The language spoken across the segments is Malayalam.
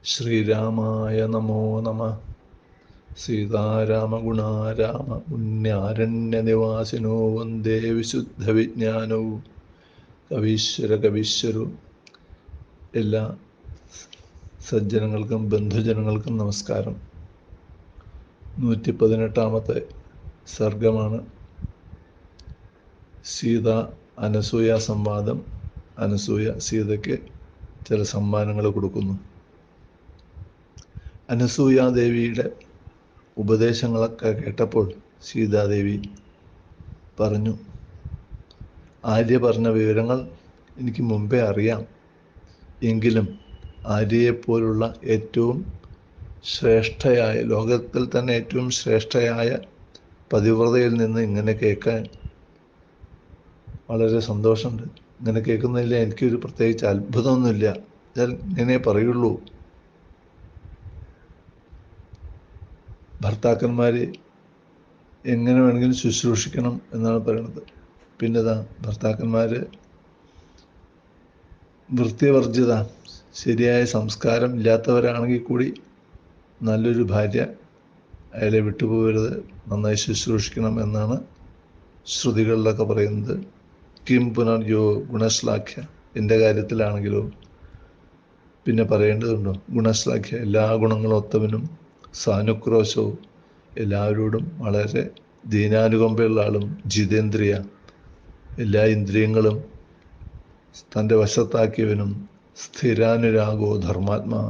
ശ്രീരാമായ നമോ നമ. സീതാരാമഗുണാരാമ പുണ്യാരണ്യനിവാസിനോ വന്ദേ വിശുദ്ധവിജ്ഞാനോ കവീശ്വരകവീശ്വരു. എല്ലാ സജ്ജനങ്ങൾക്കും ബന്ധുജനങ്ങൾക്കും നമസ്കാരം. 118 സർഗമാണ് സീത അനസൂയ സംവാദം. അനസൂയ സീതയ്ക്ക് ചില സമ്മാനങ്ങൾ കൊടുക്കുന്നു. അനസൂയാദേവിയുടെ ഉപദേശങ്ങളൊക്കെ കേട്ടപ്പോൾ സീതാദേവി പറഞ്ഞു, ആര്യ പറഞ്ഞ വിവരങ്ങൾ എനിക്ക് മുമ്പേ അറിയാം. എങ്കിലും ആര്യയെപ്പോലുള്ള ഏറ്റവും ശ്രേഷ്ഠയായ, ലോകത്തിൽ തന്നെ ഏറ്റവും ശ്രേഷ്ഠയായ പതിവ്രതയിൽ നിന്ന് ഇങ്ങനെ കേൾക്കാൻ വളരെ സന്തോഷമുണ്ട്. ഇങ്ങനെ കേൾക്കുന്നതിൽ എനിക്കൊരു പ്രത്യേകിച്ച് അത്ഭുതമൊന്നുമില്ല. ഞാൻ ഇങ്ങനെ പറയുള്ളൂ. ഭർത്താക്കന്മാരെ എങ്ങനെ വേണമെങ്കിലും ശുശ്രൂഷിക്കണം എന്നാണ് പറയുന്നത്. പിന്നെതാ ഭർത്താക്കന്മാർ വൃത്തിവർജിത, ശരിയായ സംസ്കാരം ഇല്ലാത്തവരാണെങ്കിൽ കൂടി നല്ലൊരു ഭാര്യ അയാളെ വിട്ടുപോകരുത്, നന്നായി ശുശ്രൂഷിക്കണം എന്നാണ് ശ്രുതികളിലൊക്കെ പറയുന്നത്. കിം പുനർയോ ഗുണശ്ലാഘ്യ. എൻ്റെ കാര്യത്തിലാണെങ്കിലോ പിന്നെ പറയേണ്ടതുണ്ടോ? ഗുണശ്ലാഘ്യ, എല്ലാ ഗുണങ്ങളും ഒത്തവനും സാനുക്രോശവും, എല്ലാവരോടും വളരെ ദീനാനുകമ്പയുള്ള ആളും, ജിതേന്ദ്രിയ, എല്ലാ ഇന്ദ്രിയങ്ങളും തൻ്റെ വശത്താക്കിയവനും, സ്ഥിരാനുരാഗോ ധർമാത്മാ.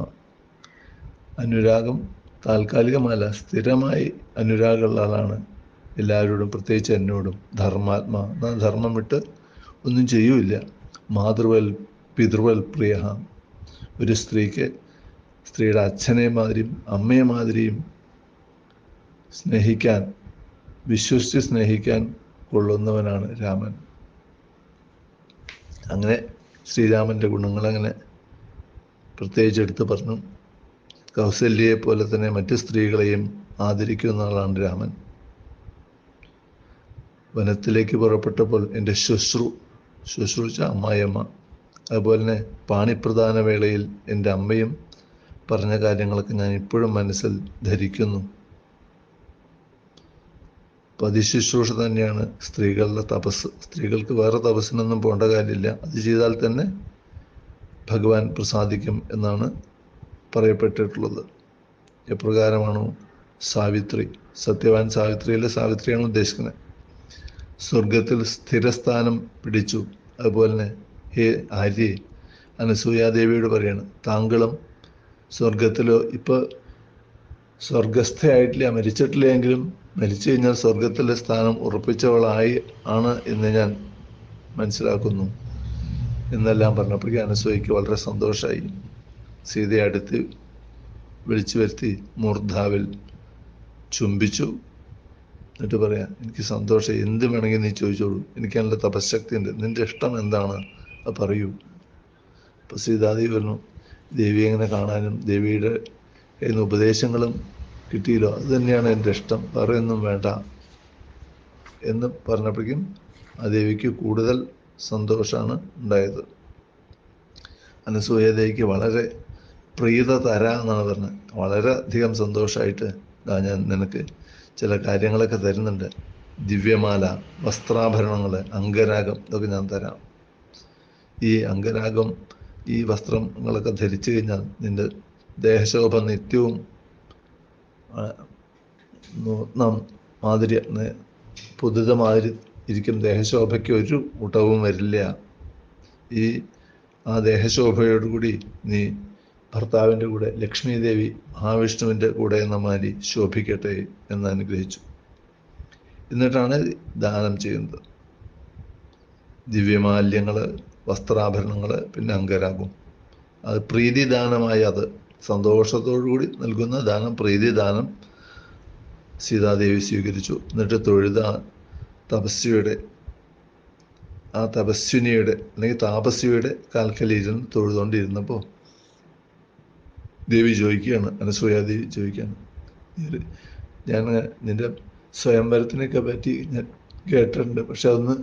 അനുരാഗം താൽക്കാലികമല്ല, സ്ഥിരമായി അനുരാഗമുള്ള ആളാണ് എല്ലാവരോടും, പ്രത്യേകിച്ച് എന്നോടും. ധർമാത്മാ, ധർമ്മം വിട്ട് ഒന്നും ചെയ്യൂല. മാതൃവൽ പിതൃവൽ പ്രിയ. ഒരു സ്ത്രീക്ക് സ്ത്രീയുടെ അച്ഛനെ മാതിരിയും അമ്മയെ മാതിരിയും സ്നേഹിക്കാൻ, വിശ്വസിച്ച് സ്നേഹിക്കാൻ കൊള്ളുന്നവനാണ് രാമൻ. അങ്ങനെ ശ്രീരാമൻ്റെ ഗുണങ്ങളങ്ങനെ പ്രത്യേകിച്ച് എടുത്ത് പറഞ്ഞു. കൗസല്യയെ പോലെ തന്നെ മറ്റ് സ്ത്രീകളെയും ആദരിക്കുന്ന ആളാണ് രാമൻ. വനത്തിലേക്ക് പുറപ്പെട്ടപ്പോൾ എൻ്റെ ശുശ്രൂഷ അമ്മായിയമ്മ, അതുപോലെ തന്നെ പാണിപ്രധാന വേളയിൽ എൻ്റെ അമ്മയും പറഞ്ഞ കാര്യങ്ങളൊക്കെ ഞാൻ ഇപ്പോഴും മനസ്സിൽ ധരിക്കുന്നു. പതിശുശ്രൂഷ തന്നെയാണ് സ്ത്രീകളുടെ തപസ്. സ്ത്രീകൾക്ക് വേറെ തപസ്സിനൊന്നും പോകേണ്ട കാര്യമില്ല. അത് ചെയ്താൽ തന്നെ ഭഗവാൻ പ്രസാദിക്കും എന്നാണ് പറയപ്പെട്ടിട്ടുള്ളത്. എപ്രകാരമാണോ സാവിത്രി, സത്യവാൻ സാവിത്രിയിലെ സാവിത്രിയാണ് ഉദ്ദേശിക്കുന്നത്, സ്വർഗത്തിൽ സ്ഥിരസ്ഥാനം പിടിച്ചു. അതുപോലെ തന്നെ ഹേ ആര്യെ, അനസൂയാദേവിയോട് പറയാണ്, താങ്കളും സ്വർഗത്തിലോ, ഇപ്പോൾ സ്വർഗസ്ഥയായിട്ടില്ല, മരിച്ചിട്ടില്ല, എങ്കിലും മരിച്ചു കഴിഞ്ഞാൽ സ്വർഗത്തിലെ സ്ഥാനം ഉറപ്പിച്ചവളായി ആണ് എന്ന് ഞാൻ മനസ്സിലാക്കുന്നു എന്നെല്ലാം പറഞ്ഞപ്പോഴേക്കും അനസൂയയ്ക്ക് വളരെ സന്തോഷമായി. സീതയെ അടുത്ത് വിളിച്ചു വരുത്തി മൂർധാവിൽ ചുംബിച്ചു. എന്നിട്ട് പറയാം, എനിക്ക് സന്തോഷം, എന്ത് വേണമെങ്കിൽ നീ ചോദിച്ചോളൂ, എനിക്ക് നല്ല തപശക്തി ഉണ്ട്, നിൻ്റെ ഇഷ്ടം എന്താണ് അത് പറയൂ. അപ്പോൾ സീതാദേവി പറഞ്ഞു, ദേവിയെ എങ്ങനെ കാണാനും ദേവിയുടെ കയ്യിൽ നിന്ന് ഉപദേശങ്ങളും കിട്ടിയല്ലോ, അത് തന്നെയാണ് എൻ്റെ ഇഷ്ടം, വേറെയൊന്നും വേണ്ട എന്ന് പറഞ്ഞപ്പോഴേക്കും ആ ദേവിക്ക് കൂടുതൽ സന്തോഷമാണ് ഉണ്ടായത്. അനസൂയദേവിക്ക് വളരെ പ്രീത തര എന്നാണ് പറഞ്ഞത്. വളരെ അധികം സന്തോഷമായിട്ട് ഞാൻ നിനക്ക് ചില കാര്യങ്ങളൊക്കെ തരുന്നുണ്ട്. ദിവ്യമാല, വസ്ത്രാഭരണങ്ങൾ, അംഗരാഗം, ഇതൊക്കെ ഞാൻ തരാം. ഈ അംഗരാഗം, ഈ വസ്ത്രങ്ങളൊക്കെ ധരിച്ചു കഴിഞ്ഞാൽ നിൻ്റെ ദേഹശോഭ നിത്യവും മാതിരി പുതുത മാതിരി ഇരിക്കും. ദേഹശോഭയ്ക്ക് ഒരു മുട്ടവും വരില്ല. ആ ദേഹശോഭയോടുകൂടി നീ ഭർത്താവിൻ്റെ കൂടെ ലക്ഷ്മി ദേവി മഹാവിഷ്ണുവിൻ്റെ കൂടെ എന്ന മാതിരി ശോഭിക്കട്ടെ എന്ന് അനുഗ്രഹിച്ചു. എന്നിട്ടാണ് ദാനം ചെയ്യുന്നത്. ദിവ്യമാല്യങ്ങൾ, വസ്ത്രാഭരണങ്ങൾ, പിന്നെ അംഗരാഗം. അത് പ്രീതിദാനമായി, അത് സന്തോഷത്തോടുകൂടി നൽകുന്ന ദാനം, പ്രീതിദാനം സീതാദേവി സ്വീകരിച്ചു. എന്നിട്ട് തൊഴുത തപസ്വിയുടെ, ആ തപസ്വിനിയുടെ അല്ലെങ്കിൽ താപസ്വിയുടെ കാൽക്കലിരുന്ന് തൊഴുതുകൊണ്ടിരുന്നപ്പോൾ ദേവി ചോദിക്കുകയാണ്, അനസൂയാദേവി ചോദിക്കുകയാണ്, ഞാൻ നിൻ്റെ സ്വയംവരത്തിനൊക്കെ പറ്റി ഞാൻ കേട്ടിട്ടുണ്ട്, പക്ഷെ അതൊന്ന്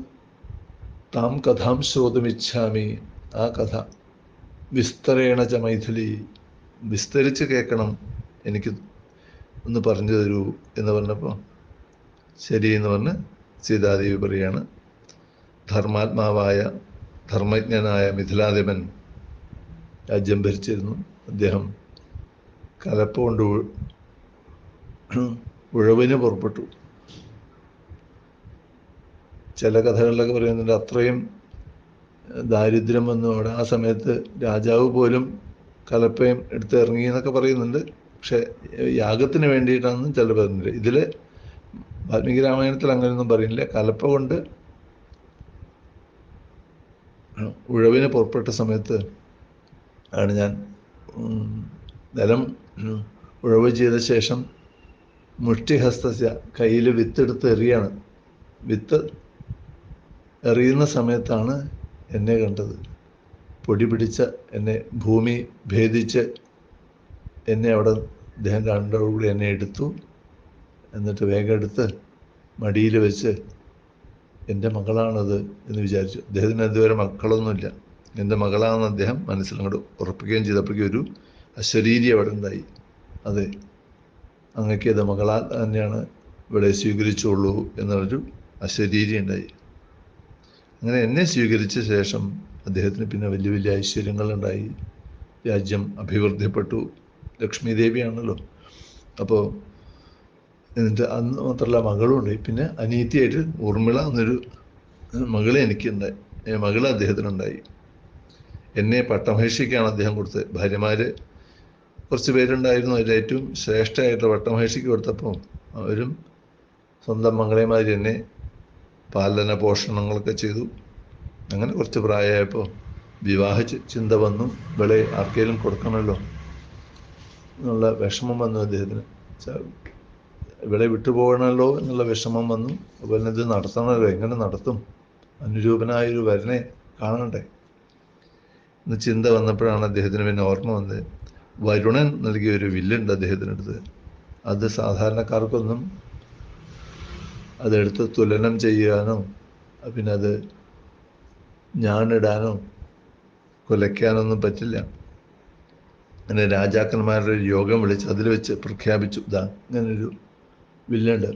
താം കഥാം ശ്രോതുമിച്ഛാമി, ആ കഥ വിസ്തരേണ ച മൈഥിലി, വിസ്തരിച്ച് കേൾക്കണം, എനിക്ക് ഒന്ന് പറഞ്ഞു തരൂ എന്ന് പറഞ്ഞപ്പോൾ ശരി എന്ന് പറഞ്ഞ് സീതാദേവി പറയാണ്, ധർമാത്മാവായ ധർമ്മജ്ഞനായ മിഥിലാധിപൻ രാജ്യം ഭരിച്ചിരുന്നു. അദ്ദേഹം കലപ്പ കൊണ്ട് ഉഴവിന് പുറപ്പെട്ടു. ചില കഥകളിലൊക്കെ പറയുന്നുണ്ട് അത്രയും ദാരിദ്ര്യം വന്നു അവിടെ. ആ സമയത്ത് രാജാവ് പോലും കലപ്പയും എടുത്ത് ഇറങ്ങി എന്നൊക്കെ പറയുന്നുണ്ട്. പക്ഷെ യാഗത്തിന് വേണ്ടിയിട്ടാണെന്നും ചില പറയുന്നുണ്ട്. ഇതിൽ വാൽമീകി രാമായണത്തിൽ അങ്ങനെയൊന്നും പറയുന്നില്ല. കലപ്പ കൊണ്ട് ഉഴവിന് പുറപ്പെട്ട സമയത്ത് ആണ് ഞാൻ നിലം ഉഴവ് ചെയ്ത ശേഷം മുഷ്ടിഹസ്തസ്യ, കയ്യിൽ വിത്തെടുത്ത് എറിയാണ്. വിത്ത് എറിയുന്ന സമയത്താണ് എന്നെ കണ്ടത്. പൊടി പിടിച്ച എന്നെ, ഭൂമി ഭേദിച്ച് എന്നെ അവിടെ അദ്ദേഹം കണ്ടതോടുകൂടി എന്നെ എടുത്തു. എന്നിട്ട് വേഗം എടുത്ത് മടിയിൽ വെച്ച് എൻ്റെ മകളാണത് എന്ന് വിചാരിച്ചു. അദ്ദേഹത്തിന് അതുവരെ മക്കളൊന്നുമില്ല. എൻ്റെ മകളാണെന്ന് അദ്ദേഹം മനസ്സിലങ്ങോട്ട് ഉറപ്പിക്കുകയും ചെയ്തപ്പോഴേക്കും ഒരു അശരീരി അവിടെ ഉണ്ടായി. അതെ, അങ്ങക്ക് ഇത് മകളാൽ തന്നെയാണ് ഇവിടെ സ്വീകരിച്ചുള്ളൂ എന്നുള്ളൊരു അശരീരി ഉണ്ടായി. അങ്ങനെ എന്നെ സ്വീകരിച്ച ശേഷം അദ്ദേഹത്തിന് പിന്നെ വലിയ വലിയ ഐശ്വര്യങ്ങളുണ്ടായി. രാജ്യം അഭിവൃദ്ധിപ്പെട്ടു. ലക്ഷ്മി ദേവിയാണല്ലോ. അപ്പോൾ എന്നിട്ട് അന്ന് മാത്രമല്ല മകളുണ്ട്. പിന്നെ അനീതിയായിട്ട് ഊർമിള എന്നൊരു മകളെ എനിക്കുണ്ടായി, മകള് അദ്ദേഹത്തിനുണ്ടായി. എന്നെ പട്ടമഹേഷിക്കാണ് അദ്ദേഹം കൊടുത്തത്. ഭാര്യമാർ കുറച്ച് പേരുണ്ടായിരുന്നു. അതിൽ ഏറ്റവും ശ്രേഷ്ഠമായിട്ടുള്ള പട്ടമഹേഷിക്ക് കൊടുത്തപ്പോൾ അവരും സ്വന്തം മകളെമാതിരി എന്നെ പാലന പോഷണങ്ങളൊക്കെ ചെയ്തു. അങ്ങനെ കുറച്ച് പ്രായമായപ്പോൾ വിവാഹ ചിന്ത വന്നു. ഇവളെ ആർക്കെങ്കിലും കൊടുക്കണമല്ലോ എന്നുള്ള വിഷമം വന്നു അദ്ദേഹത്തിന്. ഇവളെ വിട്ടുപോകണമല്ലോ എന്നുള്ള വിഷമം വന്നു. അതുപോലെ ഇത് നടത്തണമല്ലോ, എങ്ങനെ നടത്തും, അനുരൂപനായൊരു വരനെ കാണണ്ടേ എന്ന് ചിന്ത വന്നപ്പോഴാണ് അദ്ദേഹത്തിന് പിന്നെ ഓർമ്മ വന്നത്. വരുണൻ നൽകിയ ഒരു വില്ലുണ്ട് അദ്ദേഹത്തിനടുത്ത്. അത് സാധാരണക്കാർക്കൊന്നും അതെടുത്ത് തുലനം ചെയ്യാനോ പിന്നെ അത് ഞാനിടാനോ കുലയ്ക്കാനൊന്നും പറ്റില്ല. അങ്ങനെ രാജാക്കന്മാരുടെ ഒരു യോഗം വിളിച്ച് അതിൽ വെച്ച് പ്രഖ്യാപിച്ചു, ഇതാ ഇങ്ങനൊരു വില്ലുണ്ട്,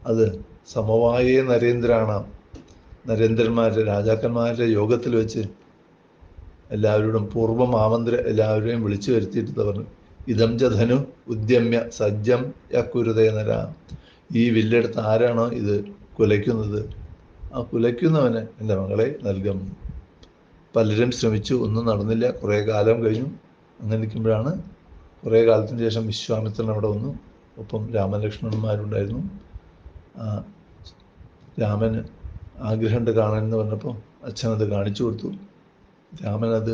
അത് സമവായേ നരേന്ദ്രാണാം, നരേന്ദ്രന്മാരുടെ രാജാക്കന്മാരുടെ യോഗത്തിൽ വെച്ച് എല്ലാവരോടും പൂർവ്വം എല്ലാവരെയും വിളിച്ചു വരുത്തിയിട്ട് പറഞ്ഞു, ഇതം ജധനു ഉദ്യമ്യ സജ്ജം യക്കുരുതേ നര, ഈ വില്ലെടുത്ത് ആരാണോ ഇത് കുലയ്ക്കുന്നത് ആ കുലയ്ക്കുന്നവന് എൻ്റെ മകളെ നൽകും. പലരും ശ്രമിച്ചു, ഒന്നും നടന്നില്ല. കുറേ കാലം കഴിഞ്ഞു. അങ്ങനെ ഇരിക്കുമ്പോഴാണ് കുറേ കാലത്തിന് ശേഷം വിശ്വാമിത്രൻ അവിടെ വന്നു. ഒപ്പം രാമലക്ഷ്മണന്മാരുണ്ടായിരുന്നു. രാമന് ആഗ്രഹമുണ്ട് കാണാനെന്ന് പറഞ്ഞപ്പോൾ അച്ഛനത് കാണിച്ചു കൊടുത്തു. രാമനത്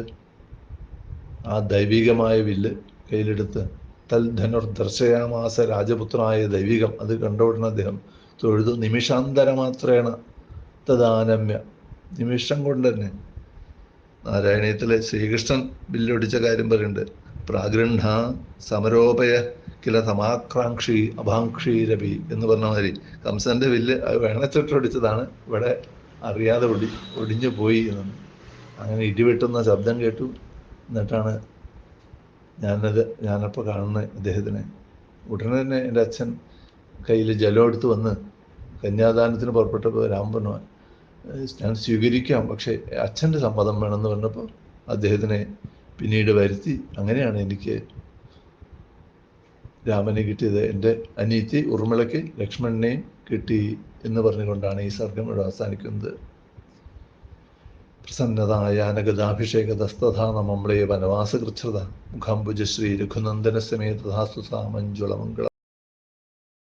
ആ ദൈവികമായ വില്ല് കയ്യിലെടുത്ത് തൽ ധനുർ ദർശയാമാസ രാജപുത്രനായ ദൈവികം, അത് കണ്ട ഉടനെ അദ്ദേഹം തൊഴുതു. നിമിഷാന്തരമാത്രേണ തദാനമ്യ, നിമിഷം കൊണ്ട് തന്നെ. നാരായണീയത്തിലെ ശ്രീകൃഷ്ണൻ വില്ലൊടിച്ച കാര്യം പറയുന്നുണ്ട്. പ്രാഗൃഹ സമരോപയ കില സമാക്രാക്ഷി അഭാക്ഷീരപി എന്ന് പറഞ്ഞ മാതിരി കംസന്റെ വില്ല് വേണച്ചിട്ടൊടിച്ചതാണ്, ഇവിടെ അറിയാതെ ഒടിഞ്ഞു പോയി എന്നാണ്. അങ്ങനെ ഇടിവെട്ടുന്ന ശബ്ദം കേട്ടു. എന്നിട്ടാണ് ഞാനപ്പോൾ കാണുന്നത് അദ്ദേഹത്തിനെ. ഉടനെ തന്നെ എൻ്റെ അച്ഛൻ കയ്യിൽ ജലം എടുത്ത് വന്ന് കന്യാദാനത്തിന് പുറപ്പെട്ടപ്പോൾ രാമൻ പറഞ്ഞു, ഞാൻ സ്വീകരിക്കാം, പക്ഷേ അച്ഛൻ്റെ സമ്മതം വേണമെന്ന് പറഞ്ഞപ്പോൾ അദ്ദേഹത്തിനെ പിന്നീട് വരുത്തി. അങ്ങനെയാണ് എനിക്ക് രാമനെ കിട്ടിയത്. എൻ്റെ അനീതി ഉർമിളയ്ക്ക് ലക്ഷ്മണനെയും കിട്ടി എന്ന് പറഞ്ഞുകൊണ്ടാണ് ഈ സർഗം ഇവിടെ അവസാനിക്കുന്നത്. പ്രസന്നതായാനഗതാഭിഷേകതസ്തഥാ നമംളേ വനവാസകൃച്ഛ്രത മുഖാംബുജശ്രീ രഘുനന്ദന സമേത മഞ്ജുളമംഗള